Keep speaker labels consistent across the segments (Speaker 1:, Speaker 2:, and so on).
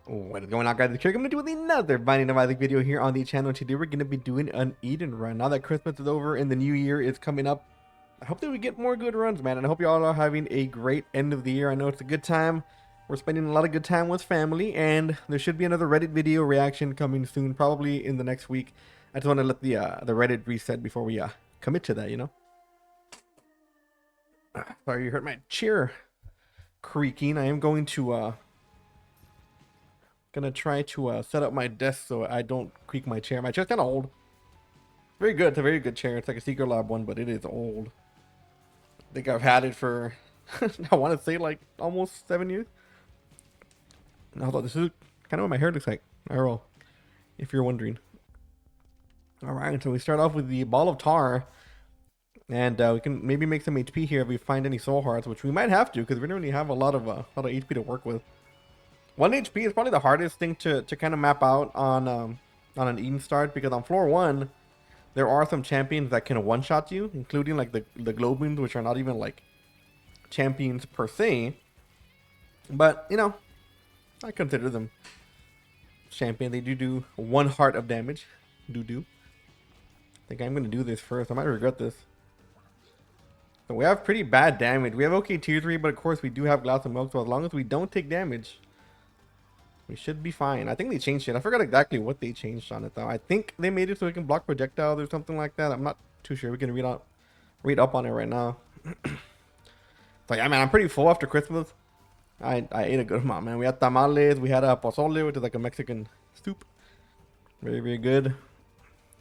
Speaker 1: What is going on, guys? Here I'm going to do another Binding of Isaac video here on the channel. Today we're going to be doing an Eden run. Now that Christmas is over and the new year is coming up, I hope that we get more good runs, man. And I hope you all are having a great end of the year. I know it's a good time. We're spending a lot of good time with family, and there should be another Reddit video reaction coming soon, probably in the next week. I just want to let the Reddit reset before we commit to that, you know? Sorry, you heard my chair creaking. I am going to gonna try to set up my desk so I don't creak my chair. My chair's kind of old. Very good. It's a very good chair. It's like a Secret Lab one, but it is old. I think I've had it for I want to say like almost 7 years. Although this is kind of what my hair looks like. Arrow, if you're wondering. All right, so we start off with the ball of tar, and we can maybe make some HP here if we find any soul hearts, which we might have to because we don't really have a lot of HP to work with. 1 HP is probably the hardest thing to kind of map out on an Eden start, because on floor 1 there are some champions that can one-shot you, including like the Globins, which are not even like champions per se, but you know, I consider them champion. They do 1 heart of damage. I think I'm gonna do this first. I might regret this. So we have pretty bad damage. We have okay tier 3, but of course we do have glass of milk, so as long as we don't take damage, we should be fine. I think they changed it. I forgot exactly what they changed on it though. I think they made it so we can block projectiles or something like that. I'm not too sure. We can read up on it right now. So yeah, man, I'm pretty full after Christmas. I ate a good amount, man. We had tamales. We had a pozole, which is like a Mexican soup. Very, very good.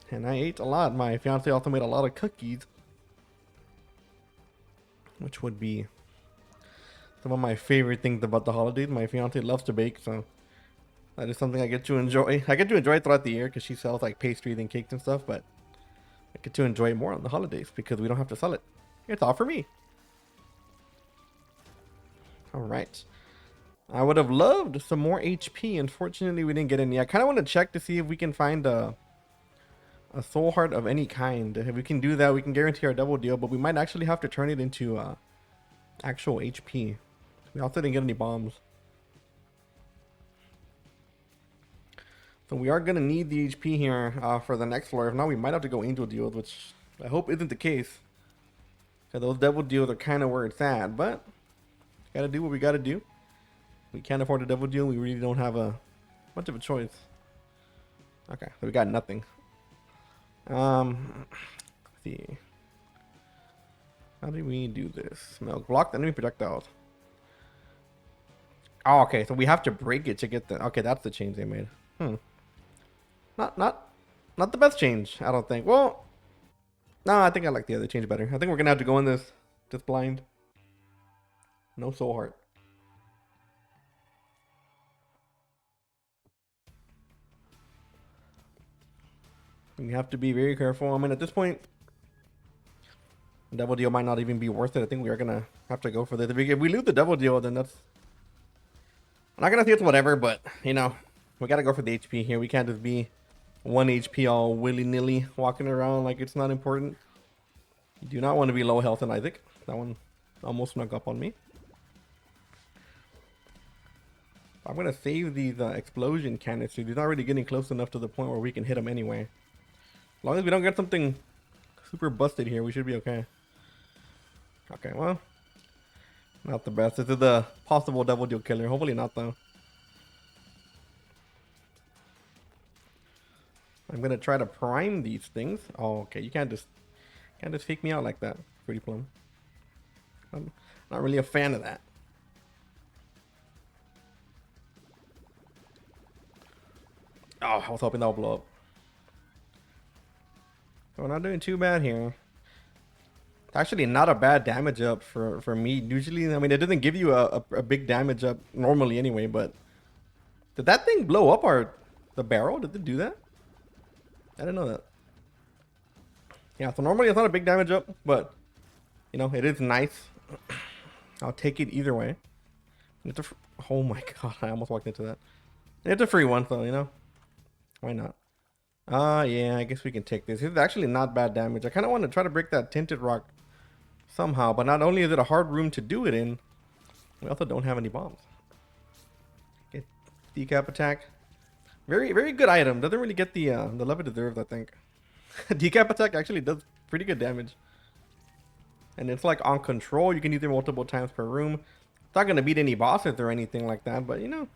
Speaker 1: And I ate a lot. My fiance also made a lot of cookies, which would be some of my favorite things about the holidays. My fiance loves to bake, so that is something I get to enjoy. I get to enjoy it throughout the year because she sells like pastries and cakes and stuff, but I get to enjoy it more on the holidays because we don't have to sell it. It's all for me. All right. I would have loved some more HP. Unfortunately, we didn't get any. I kind of want to check to see if we can find a soul heart of any kind. If we can do that, we can guarantee our double deal, but we might actually have to turn it into actual HP. We also didn't get any bombs. So we are going to need the HP here for the next floor. If not, we might have to go angel deals, which I hope isn't the case, because those devil deals are kind of where it's at, but got to do what we got to do. We can't afford a devil deal. We really don't have much of a choice. Okay, so we got nothing. Let's see. How do we do this? Milk block the enemy projectiles. Oh, okay, so we have to break it to get the... Okay, that's the change they made. Not the best change, I don't think. Well, no, I think I like the other change better. I think we're gonna have to go in this just blind. No soul heart. We have to be very careful. I mean, at this point, double deal might not even be worth it. I think we are gonna have to go for this. If we lose the double deal, then that's... I'm not gonna say it's whatever, but you know, we gotta go for the HP here. We can't just be 1 HP all willy-nilly walking around like it's not important. You do not want to be low health in Isaac. That one almost snuck up on me. I'm gonna save these explosion canisters. He's not really getting close enough to the point where we can hit him anyway. As long as we don't get something super busted here, we should be okay. Okay, well, not the best. This is the possible double deal killer. Hopefully not, though. I'm gonna try to prime these things. Oh, okay. You can't just fake me out like that, Pretty Plum. I'm not really a fan of that. Oh, I was hoping that would blow up. So we're not doing too bad here. It's actually not a bad damage up for me. Usually, I mean, it doesn't give you a big damage up normally anyway, but did that thing blow up the barrel? Did it do that? I didn't know that. Yeah, so normally it's not a big damage up, but you know, it is nice. I'll take it either way. It's oh my god, I almost walked into that. It's a free one, so you know, why not? Yeah, I guess we can take this. It's actually not bad damage. I kind of want to try to break that tinted rock somehow, but not only is it a hard room to do it in, we also don't have any bombs. Decap attack. Very, very good item. Doesn't really get the love it deserves, I think. Decap attack actually does pretty good damage. And it's like on control. You can use it multiple times per room. It's not going to beat any bosses or anything like that, but you know,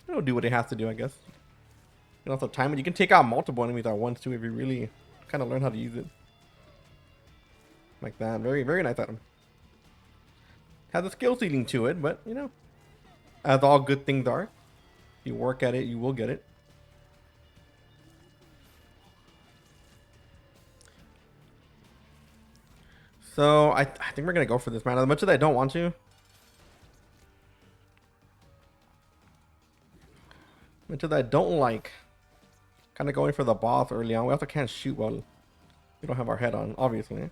Speaker 1: it'll do what it has to do, I guess. You can also time it. You can take out multiple enemies at once too if you really kind of learn how to use it. Like that. Very, very nice item. Has a skill ceiling to it, but you know, as all good things are, if you work at it, you will get it. So I think we're gonna go for this, man. As much as I don't want to. As much as I don't like kind of going for the boss early on. We also can't shoot while we don't have our head on, obviously.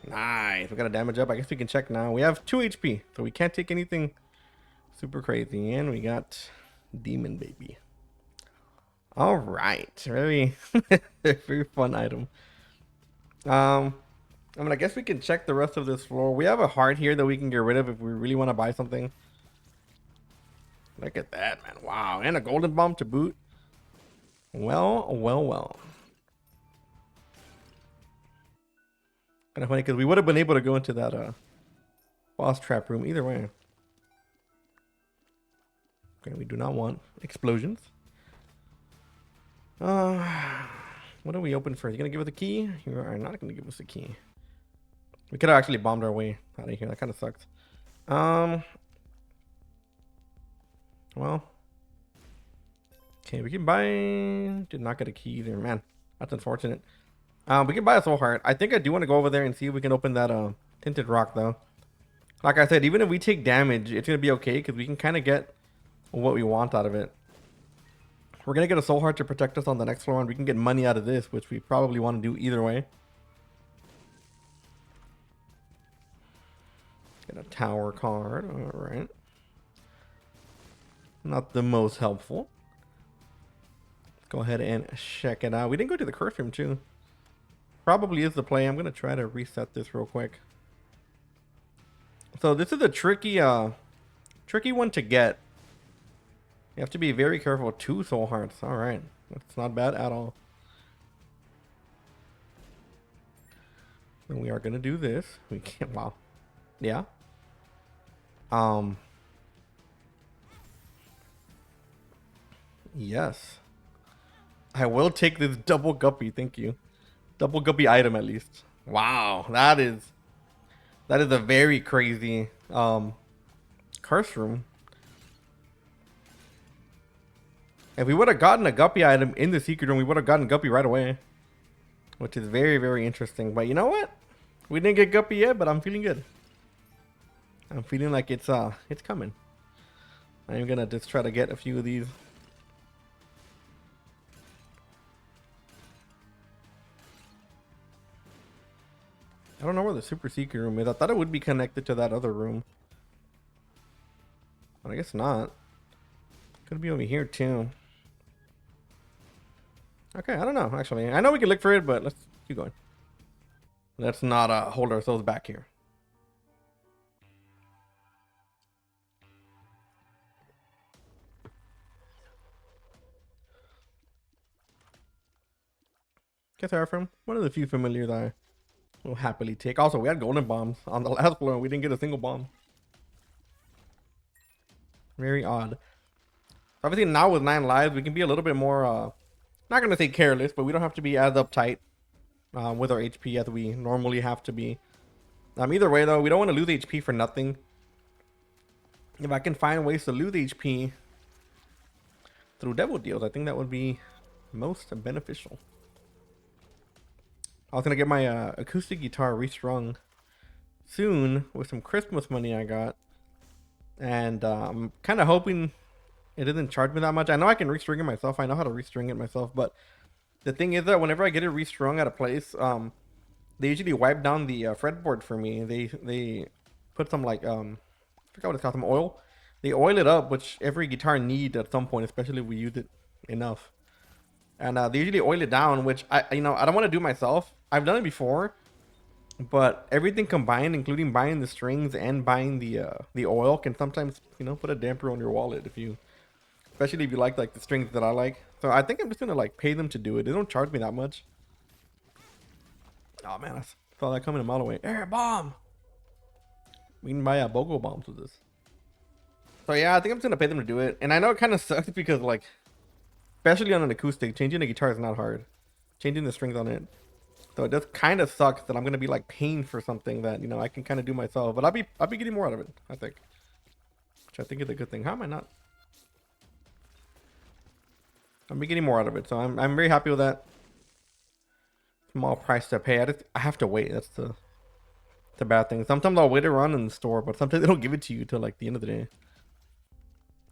Speaker 1: Nice. We got a damage up. I guess we can check now. We have 2 HP, so we can't take anything super crazy. And we got Demon Baby. All right. Very, very fun item. I mean, I guess we can check the rest of this floor. We have a heart here that we can get rid of if we really want to buy something. Look at that, man. Wow. And a golden bomb to boot. Well, well, well. Kind of funny because we would have been able to go into that boss trap room either way. Okay, we do not want explosions. What do we open first? You gonna give us a key? You are not gonna give us a key. We could have actually bombed our way out of here. That kind of sucks. Well. Okay, we can buy... Did not get a key either, man. That's unfortunate. We can buy a soul heart. I think I do want to go over there and see if we can open that tinted rock, though. Like I said, even if we take damage, it's going to be okay because we can kind of get what we want out of it. We're going to get a soul heart to protect us on the next floor, and we can get money out of this, which we probably want to do either way. Get a tower card. All right. Not the most helpful. Let's go ahead and check it out. We didn't go to the curse room too. Probably is the play. I'm going to try to reset this real quick. So this is a tricky one to get. You have to be very careful. 2 soul hearts. All right. That's not bad at all. And we are going to do this. We can't. Wow. Yeah. Yes. I will take this double guppy. Thank you. Double guppy item at least. Wow. That is a very crazy curse room. If we would have gotten a guppy item in the secret room, we would have gotten guppy right away. Which is very, very interesting. But you know what? We didn't get guppy yet, but I'm feeling good. I'm feeling like it's coming. I'm gonna just try to get a few of these. I don't know where the super secret room is. I thought it would be connected to that other room. But I guess not. Could be over here too. Okay, I don't know actually. I know we can look for it, but let's keep going. Let's not hold ourselves back here. Guess from one of the few familiars I will happily take. Also, we had golden bombs on the last floor and we didn't get a single bomb. Very odd. Obviously now with 9 lives, we can be a little bit more, not going to say careless, but we don't have to be as uptight with our HP as we normally have to be. Either way though, we don't want to lose HP for nothing. If I can find ways to lose HP through devil deals, I think that would be most beneficial. I was going to get my acoustic guitar restrung soon with some Christmas money I got. And I'm kind of hoping it doesn't charge me that much. I know I can restring it myself. I know how to restring it myself. But the thing is that whenever I get it restrung at a place, they usually wipe down the fretboard for me. They put some like, I forgot what it's called, some oil. They oil it up, which every guitar needs at some point, especially if we use it enough. And they usually oil it down, which I don't want to do myself. I've done it before, But everything combined, including buying the strings and buying the oil, can sometimes, you know, put a damper on your wallet if you, especially if you like the strings that I like. So I think I'm just gonna like pay them to do it. They don't charge me that much. Oh man, I saw that coming a mile away. Air bomb. We can buy BOGO bombs with this. So yeah, I think I'm just gonna pay them to do it. And I know it kind of sucks because like, especially on an acoustic, changing the guitar is not hard. Changing the strings on it. So it does kind of sucks that I'm gonna be like paying for something that, you know, I can kind of do myself. But I'll be getting more out of it, I think. Which I think is a good thing. How am I not? I'm getting more out of it, so I'm very happy with that. Small price to pay. I have to wait. That's the bad thing. Sometimes I'll wait around in the store, but sometimes they don't give it to you till like the end of the day.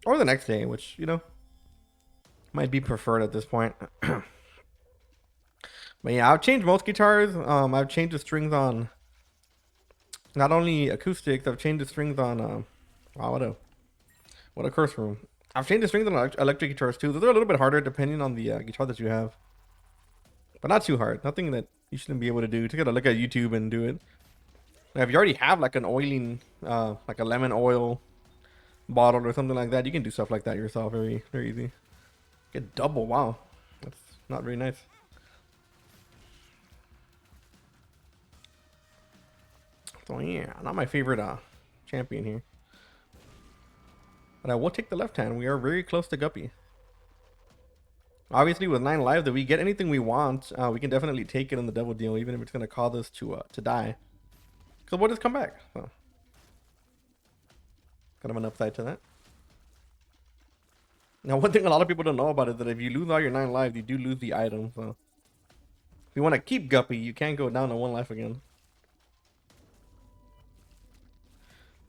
Speaker 1: Or the next day, which, you know, might be preferred at this point. But yeah, I've changed most guitars. I've changed the strings on not only acoustics, I've changed the strings on wow, what a curse room. I've changed the strings on electric guitars too. Those are a little bit harder depending on the guitar that you have. But not too hard. Nothing that you shouldn't be able to do. Just gotta look at YouTube and do it. Now, if you already have like an oiling, like a lemon oil bottle or something like that, you can do stuff like that yourself. Very, very easy. Get double. Wow. That's not very nice. So yeah, not my favorite champion here. But I will take the left hand. We are very close to Guppy. Obviously, with 9 lives, if we get anything we want, we can definitely take it in the double deal, even if it's gonna cause us to die. Cause we'll just come back. So. Kind of an upside to that. Now, one thing a lot of people don't know about is that if you lose all your 9 lives, you do lose the item. So, if you want to keep Guppy, you can't go down to 1 life again.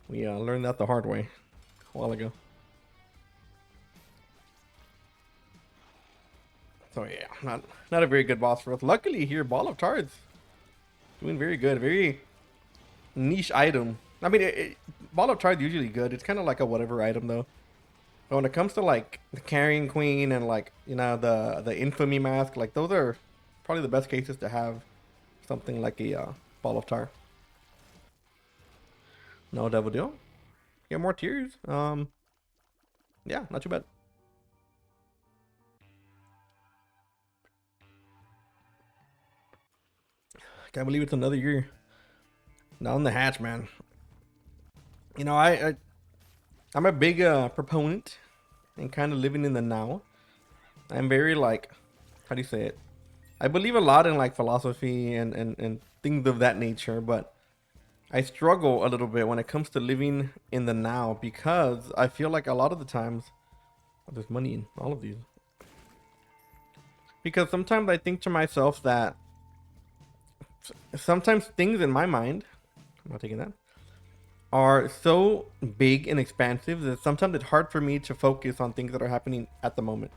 Speaker 1: We learned that the hard way a while ago. So yeah, not a very good boss for us. Luckily here, Ball of Tards doing very good. Very niche item. I mean, Ball of Tards usually good. It's kind of like a whatever item though. But when it comes to like the Carrying Queen and like, you know, the Infamy Mask, like those are probably the best cases to have something like a Ball of Tar. No double deal. Get more tiers. Yeah, not too bad. Can't believe it's another year. Down the hatch, man. You know, I'm a big proponent and kind of living in the now. I'm very like, how do you say it? I believe a lot in like philosophy and things of that nature, but I struggle a little bit when it comes to living in the now because I feel like a lot of the times there's money in all of these. Because sometimes I think to myself that sometimes things in my mind, I'm not taking that, are so big and expansive that sometimes it's hard for me to focus on things that are happening at the moment.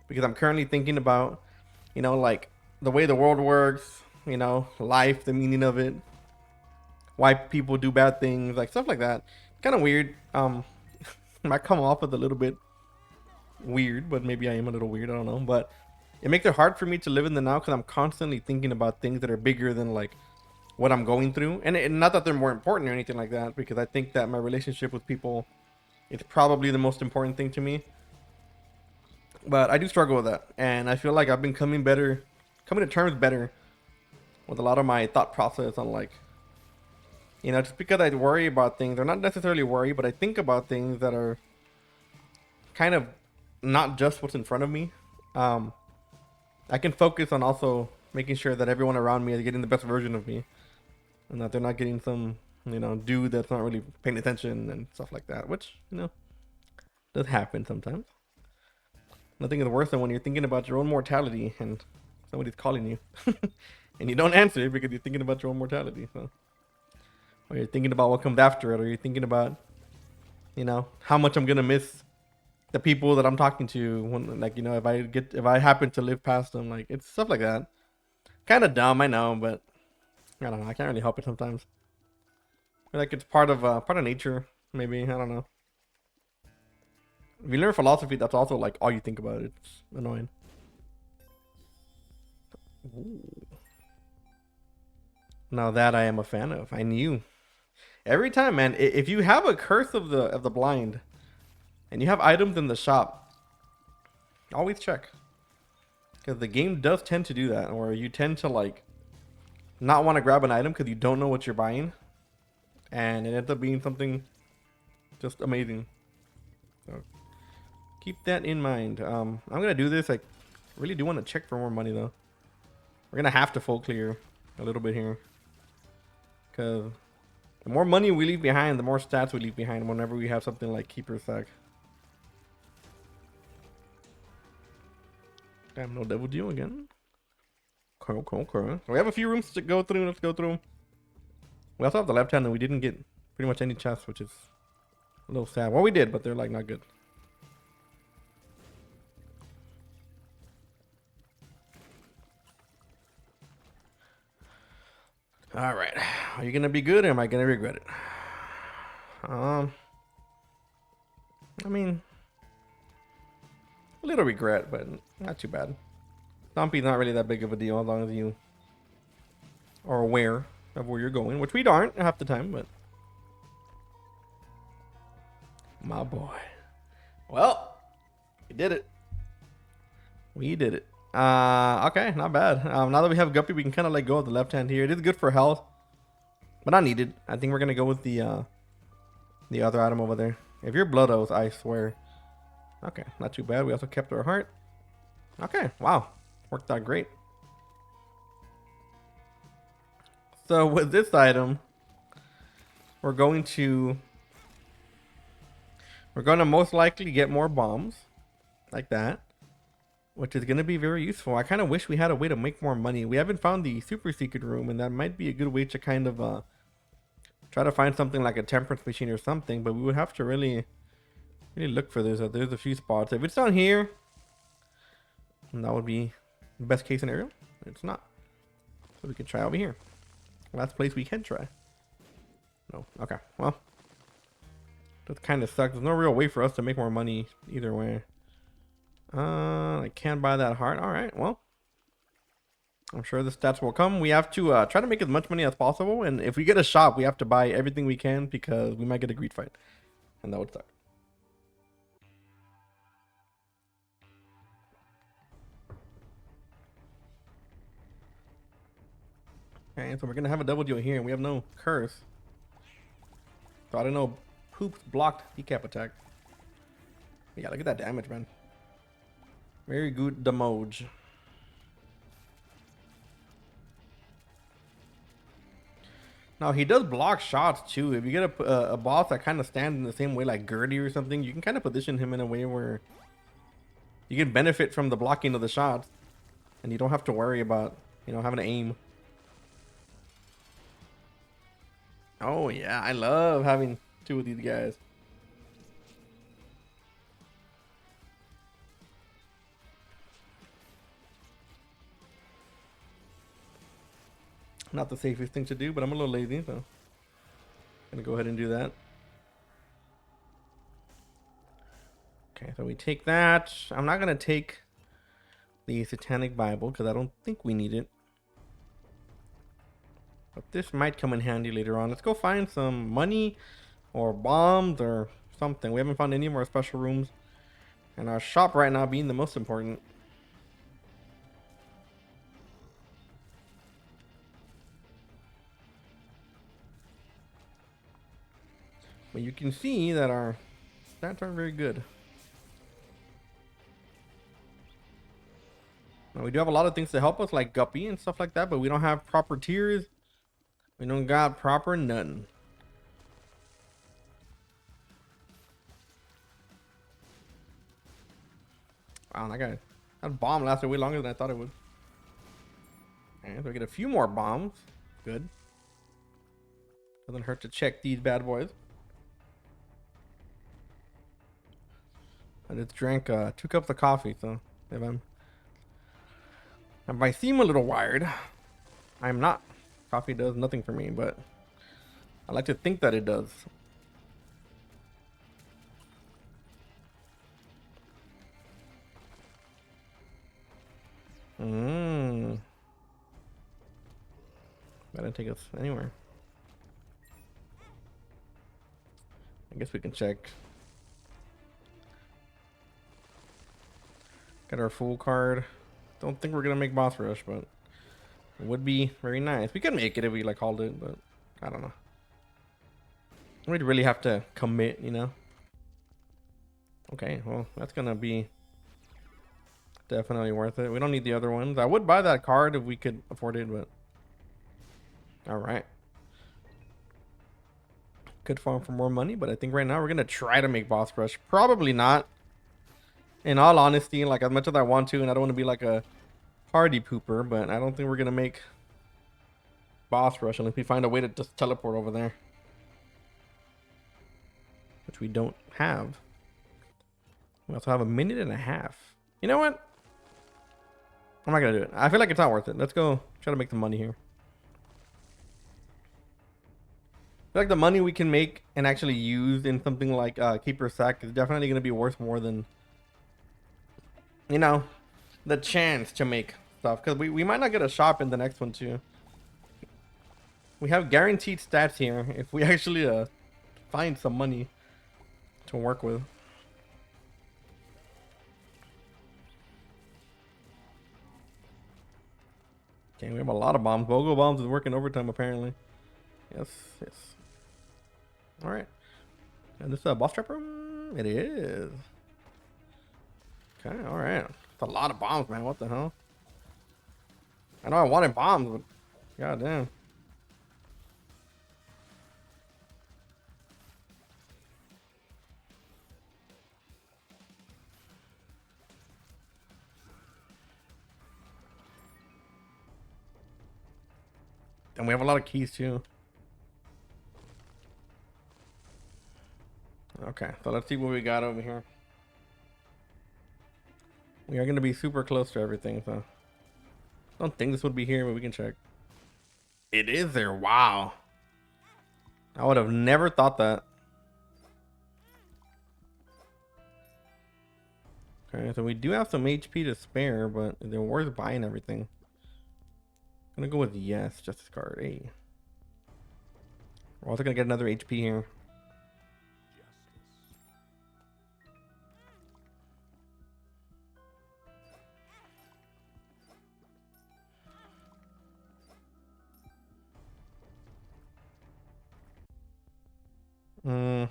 Speaker 1: Because I'm currently thinking about, you know, like the way the world works, you know, life, the meaning of it, why people do bad things, like stuff like that. Kind of weird. Might come off as a little bit weird, but maybe I am a little weird. I don't know. But it makes it hard for me to live in the now because I'm constantly thinking about things that are bigger than like what I'm going through. And not that they're more important or anything like that, because I think that my relationship with people is probably the most important thing to me. But I do struggle with that. And I feel like I've been coming to terms better with a lot of my thought process on like, you know, just because I worry about things, or not necessarily worry, but I think about things that are kind of not just what's in front of me. I can focus on also making sure that everyone around me is getting the best version of me, and that they're not getting some, you know, dude that's not really paying attention and stuff like that, which, you know, does happen sometimes. Nothing is worse than when you're thinking about your own mortality and somebody's calling you and you don't answer because you're thinking about your own mortality. So, or you're thinking about what comes after it, or you're thinking about, you know, how much I'm gonna miss the people that I'm talking to when, like, you know, if I happen to live past them, like, it's stuff like that. Kind of dumb, I know, but I don't know. I can't really help it sometimes. I feel like it's part of nature, maybe. I don't know. If you learn philosophy, that's also like all you think about. It's annoying. Ooh. Now that I am a fan of. I knew. Every time, man, if you have a curse of the blind and you have items in the shop, always check. Because the game does tend to do that, or you tend to like not want to grab an item because you don't know what you're buying, and it ends up being something just amazing. So keep that in mind. I'm gonna do this. I really do want to check for more money though. We're gonna have to full clear a little bit here, because the more money we leave behind, the more stats we leave behind whenever we have something like Keeper Sack. Damn, no double deal again. Cool. So we have a few rooms to go through. Let's go through them. We also have the left hand, and we didn't get pretty much any chests, which is a little sad. Well, we did, but they're like not good. All right, are you gonna be good, or am I gonna regret it? I mean, a little regret, but not too bad. Stompy's not really that big of a deal as long as you are aware of where you're going, which we aren't half the time, but my boy. Well, we did it. We did it. Okay, not bad. Now that we have Guppy, we can kind of let go of the left hand here. It is good for health, but not needed. I think we're gonna go with the other item over there. If you're Blood Oath, I swear. Okay, not too bad. We also kept our heart. Okay, wow, worked out great. So with this item, we're going to most likely get more bombs, like that, which is going to be very useful. I kind of wish we had a way to make more money. We haven't found the super secret room, and that might be a good way to kind of try to find something like a temperance machine or something, but we would have to really look for this. There's a few spots. If it's down here, that would be the best case scenario. It's not, so we can try over here. Last place we can try. No. Okay, well, that kind of sucks. There's no real way for us to make more money either way. I can't buy that heart. All right, well, I'm sure the stats will come. We have to try to make as much money as possible, and if we get a shop, we have to buy everything we can, because we might get a greed fight, and that would suck. Okay, so we're gonna have a double deal here, and we have no curse, so I don't know. Poops blocked decap attack. Yeah, look at that damage, man. Very good damage. Now he does block shots too. If you get a boss that kind of stands in the same way like Gertie or something, you can kind of position him in a way where you can benefit from the blocking of the shots, and you don't have to worry about, you know, having to aim. Oh yeah, I love having two of these guys. Not the safest thing to do, but I'm a little lazy, so I'm gonna go ahead and do that. Okay, so we take that. I'm not gonna take the Satanic Bible because I don't think we need it, but this might come in handy later on. Let's go find some money or bombs or something. We haven't found any more special rooms, and our shop right now being the most important. But you can see that our stats aren't very good. Now, we do have a lot of things to help us, like Guppy and stuff like that, but we don't have proper tiers. We don't got proper nothing. Wow, that bomb lasted way longer than I thought it would. And so we get a few more bombs. Good. Doesn't hurt to check these bad boys. I just drank 2 cups of coffee, so if I seem a little wired, I'm not. Coffee does nothing for me, but I like to think that it does. That didn't take us anywhere. I guess we can check. Got our full card. Don't think we're gonna make boss rush, but it would be very nice. We could make it if we like called it, but I don't know. We'd really have to commit, you know. Okay, well that's gonna be definitely worth it. We don't need the other ones. I would buy that card if we could afford it, but all right. Could farm for more money, but I think right now we're gonna try to make boss rush. Probably not. In all honesty, like as much as I want to, and I don't want to be like a party pooper, but I don't think we're gonna make boss rush unless we find a way to just teleport over there, which we don't have. We also have a minute and a half. You know what? I'm not gonna do it. I feel like it's not worth it. Let's go try to make the money here. I feel like the money we can make and actually use in something like Keeper Sack is definitely gonna be worth more than, you know, the chance to make stuff, because we might not get a shop in the next one too. We have guaranteed stats here if we actually find some money to work with. Okay, we have a lot of bombs. Bogo bombs is working overtime apparently. Yes, yes. All right. And this is a boss trap room? It is. Okay, all right. It's a lot of bombs, man. What the hell? I know I wanted bombs, but goddamn. And we have a lot of keys too. Okay, so let's see what we got over here. We are going to be super close to everything, so I don't think this would be here, but we can check. It is there. Wow. I would have never thought that. Okay, so we do have some HP to spare, but they're worth buying everything. I'm gonna go with yes, Justice Card. Hey. We're also gonna get another HP here. Hmm.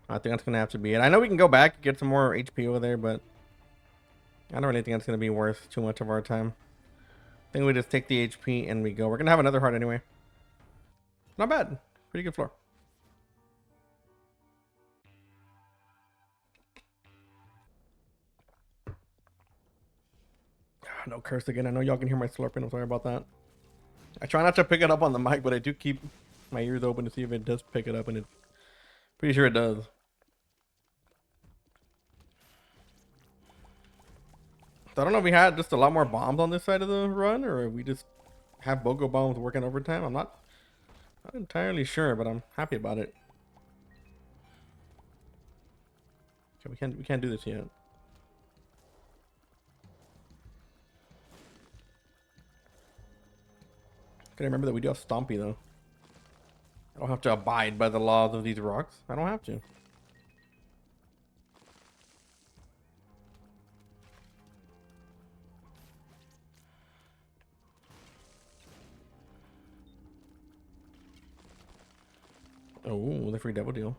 Speaker 1: I think that's gonna have to be it. I know we can go back and get some more HP over there, but I don't really think that's gonna be worth too much of our time. I think we just take the HP and we go. We're gonna have another heart anyway. Not bad. Pretty good floor. No curse again. I know y'all can hear my slurping. I'm sorry about that. I try not to pick it up on the mic, but I do keep my ears open to see if it does pick it up, and it's pretty sure it does. So I don't know if we had just a lot more bombs on this side of the run, or if we just have Bogo bombs working overtime. I'm not entirely sure, but I'm happy about it. Okay, we can't do this yet. Gotta remember that we do have Stompy though. I don't have to abide by the laws of these rocks. I don't have to. Oh, the free devil deal.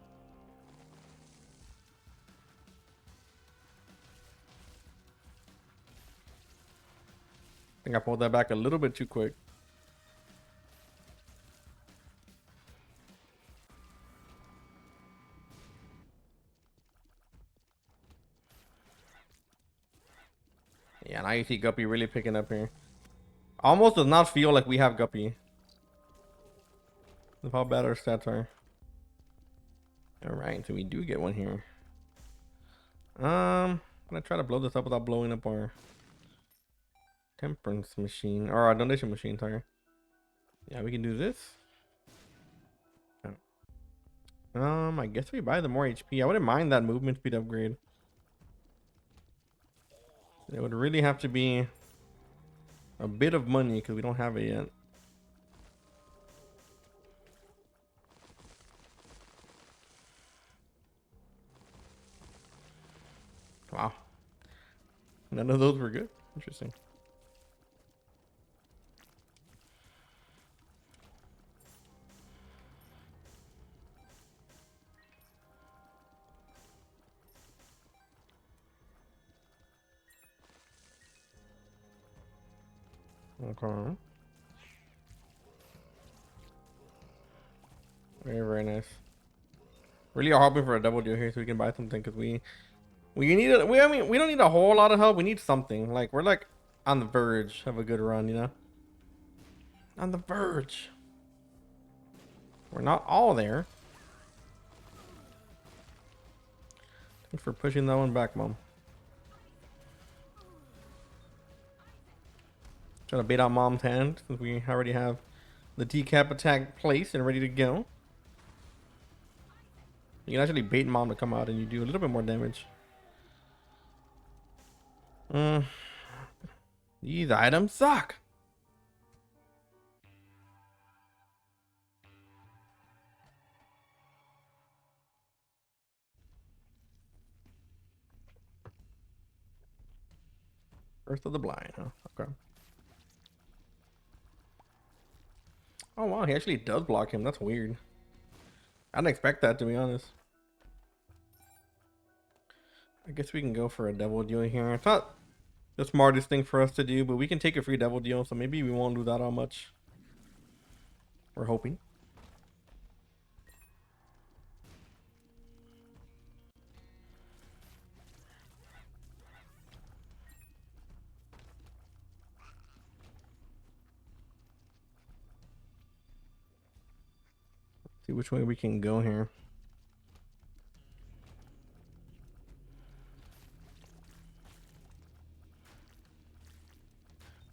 Speaker 1: I think I pulled that back a little bit too quick. Yeah, now you see Guppy really picking up here. Almost does not feel like we have Guppy. Of how bad our stats are. Alright, so we do get one here. I'm gonna try to blow this up without blowing up our temperance machine. Or our donation machine, sorry. Yeah, we can do this. Oh. I guess we buy the more HP. I wouldn't mind that movement speed upgrade. It would really have to be a bit of money because we don't have it yet. Wow. None of those were good. Interesting. Okay. Very, very nice. Really are hoping for a double deal here so we can buy something because we need it. I mean, we don't need a whole lot of help. We need something. Like, we're like on the verge of a good run, you know? On the verge. We're not all there. Thanks for pushing that one back, Mom. Trying to bait out Mom's hand since we already have the decap attack placed and ready to go. You can actually bait Mom to come out and you do a little bit more damage. These items suck. First of the blind, huh? Okay. Oh wow, he actually does block him. That's weird. I didn't expect that, to be honest. I guess we can go for a double deal here. It's not the smartest thing for us to do, but we can take a free double deal, so maybe we won't lose out on much. We're hoping. See which way we can go here.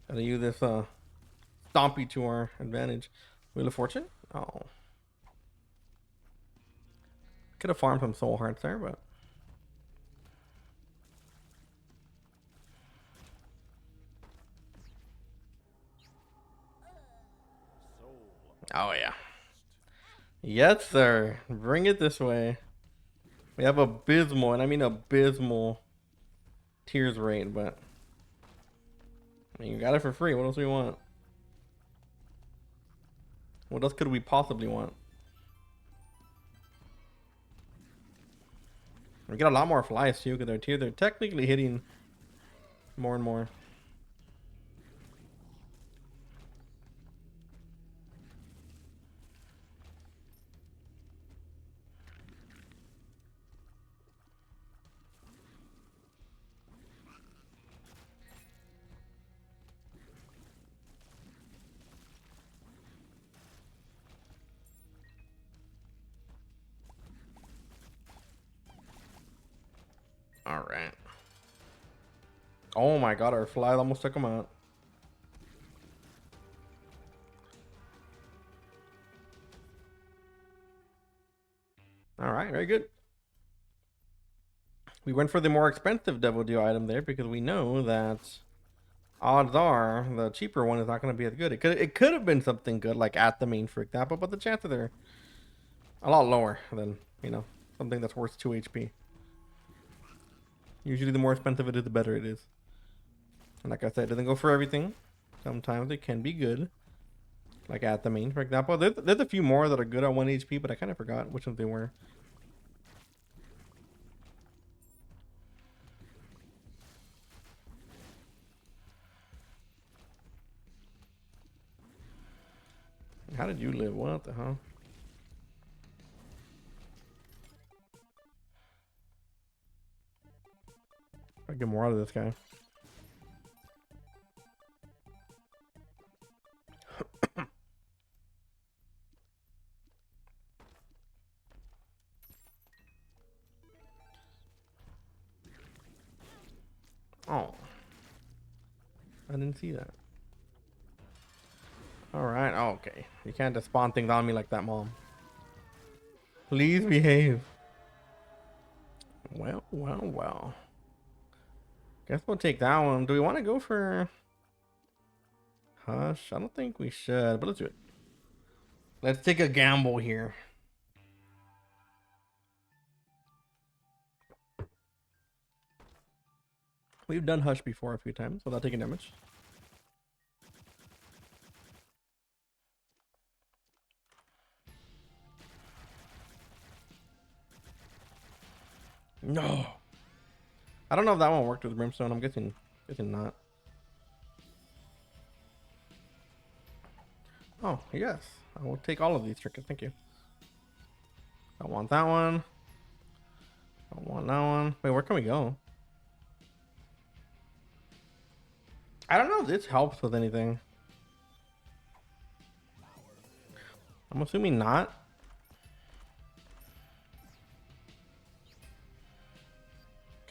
Speaker 1: Gotta use this stompy to our advantage. Wheel of Fortune? Oh. Could have farmed some soul hearts there, but oh yeah. Yes, sir. Bring it this way. We have abysmal, and I mean abysmal tears rate, but I mean, you got it for free. What else do we want? What else could we possibly want? We get a lot more flies too, because they're technically hitting more and more. All right. Oh my god, our fly almost took him out. All right, very good. We went for the more expensive double deal item there because we know that odds are the cheaper one is not going to be as good. It could have been something good like at the main, for example, but the chances are a lot lower than, you know, something that's worth 2 HP. Usually the more expensive it is, the better it is. And like I said, it doesn't go for everything. Sometimes it can be good. Like at the main, for example. There's a few more that are good at 1 HP, but I kind of forgot which ones they were. How did you live? What the hell? I get more out of this guy. Oh. I didn't see that. Alright, oh, okay. You can't just spawn things on me like that, Mom. Please behave. Well, well, well. Guess we'll take that one. Do we want to go for Hush? I don't think we should, but let's do it. Let's take a gamble here. We've done Hush before a few times without taking damage. No. I don't know if that one worked with Brimstone. I'm guessing not. Oh, yes. I will take all of these trinkets. Thank you. I want that one. I want that one. Wait, where can we go? I don't know if this helps with anything. I'm assuming not.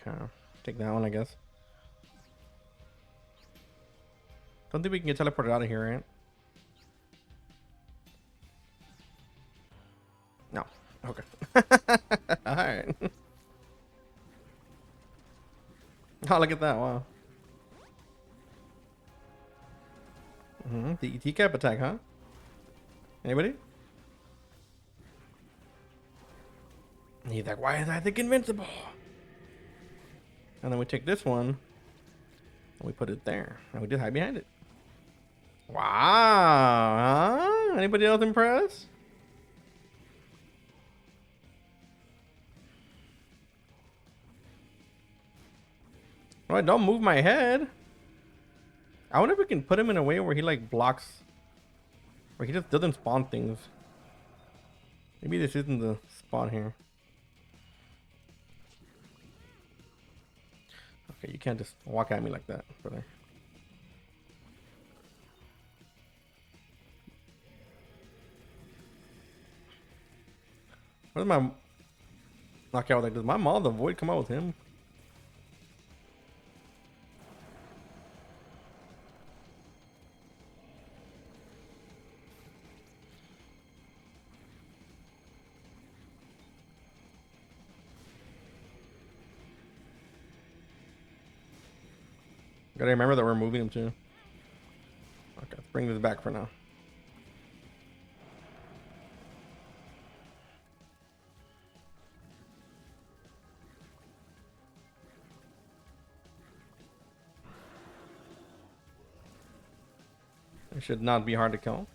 Speaker 1: Okay, take that one, I guess. Don't think we can get teleported out of here, right? No. Okay. Alright. Oh, look at that. Wow. The ET cap attack, huh? Anybody? He's like, why is I think invincible? And then we take this one and we put it there. And we just hide behind it. Wow. Huh? Anybody else impressed? Oh, don't move my head. I wonder if we can put him in a way where he like blocks, where he just doesn't spawn things. Maybe this isn't the spot here. Okay, you can't just walk at me like that, brother. Where's my knockout? Like, does my Maul the Void come out with him? Gotta remember that we're moving him too. Okay, let's bring this back for now. It should not be hard to kill.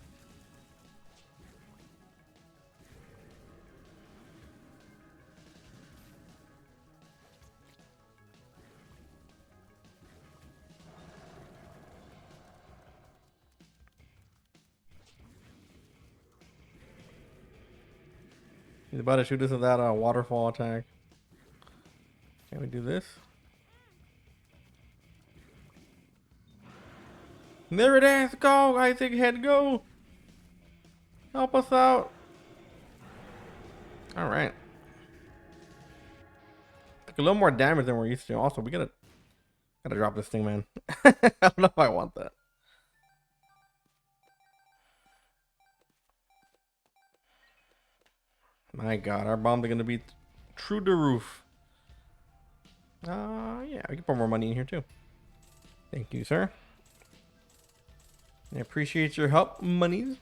Speaker 1: He's about to shoot us with that waterfall attack. Can we do this? There it is! Go! I think head go! Help us out! Alright. Took a little more damage than we're used to. Also, we gotta drop this thing, man. I don't know if I want that. My god, our bombs are gonna be through the roof. Yeah, we can put more money in here too. Thank you, sir. I appreciate your help, monies.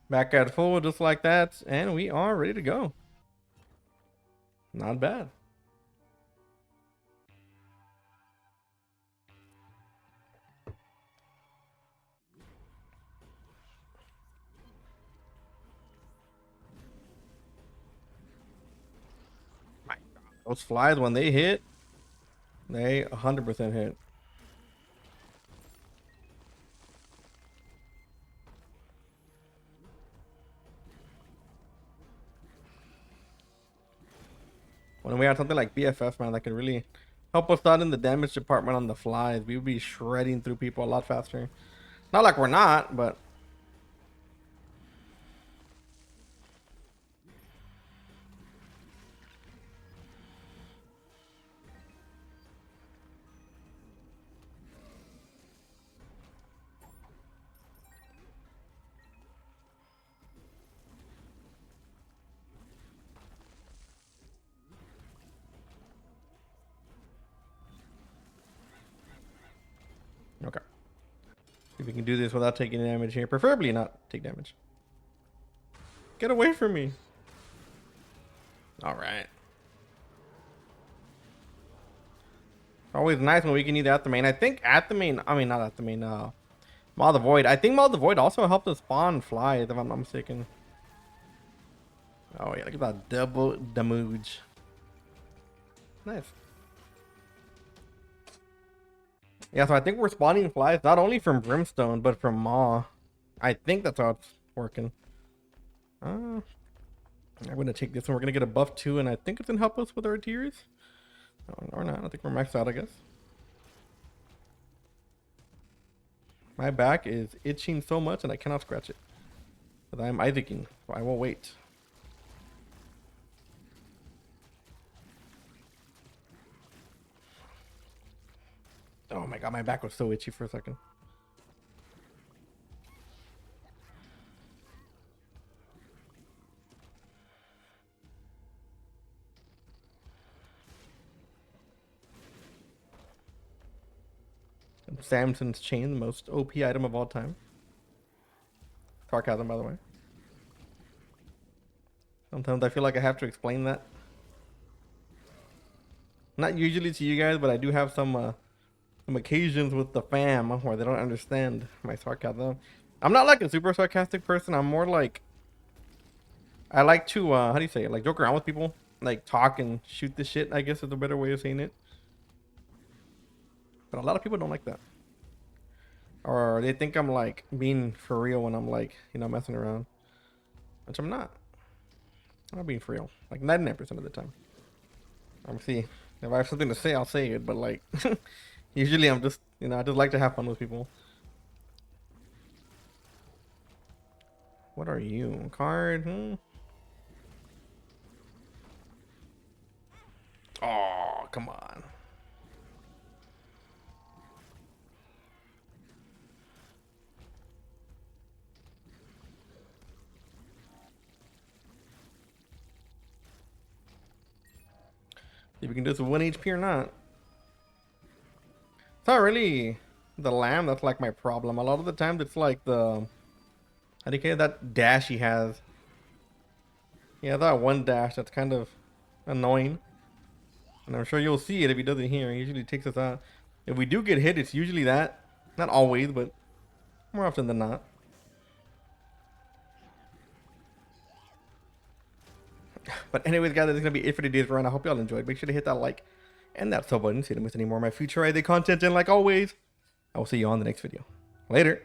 Speaker 1: Back at full, just like that, and we are ready to go. Not bad. My god, those flies, when they hit, they 100% hit. When we had something like BFF, man, that could really help us out in the damage department on the flies, we would be shredding through people a lot faster. Not like we're not, but Okay. See if we can do this without taking damage here. Preferably not take damage. Get away from me. Alright. Always nice when we can use at the main. I think at the main, I mean not at the main, Maw the Void. I think Maw the Void also helped us spawn fly, if I'm not mistaken. Oh yeah, look at that double damage. Nice. Yeah, so I think we're spawning flies not only from Brimstone, but from Maw. I think that's how it's working. I'm gonna take this one. We're gonna get a buff too, and I think it's gonna help us with our tiers. Or not. I think we're maxed out, I guess. My back is itching so much, and I cannot scratch it. But I'm Isaacing, so I will wait. Oh my god, my back was so itchy for a second. Samson's chain, the most OP item of all time. Sarcasm, by the way. Sometimes I feel like I have to explain that. Not usually to you guys, but I do have some occasions with the fam where they don't understand my sarcasm. I'm not like a super sarcastic person. I'm more like, I like to how do you say it? Like joke around with people, like talk and shoot the shit, I guess is a better way of saying it. But a lot of people don't like that, or they think I'm like being for real when I'm like, you know, messing around, which I'm not. I'm not being for real, like 99% of the time. See, if I have something to say, I'll say it, but like usually I'm just, you know, I just like to have fun with people. What are you? Card? Oh, come on. If we can do this with 1 HP or not. It's not really the lamb that's like my problem. A lot of the times it's like the, how do you say that dash he has? Yeah, that one dash that's kind of annoying. And I'm sure you'll see it if he does it here. He usually takes us out. If we do get hit, it's usually that. Not always, but more often than not. But anyways, guys, that's going to be it for today's run. I hope y'all enjoyed. Make sure to hit that like and that sub button so you don't miss any more of my future ID content. And like always, I will see you on the next video. Later.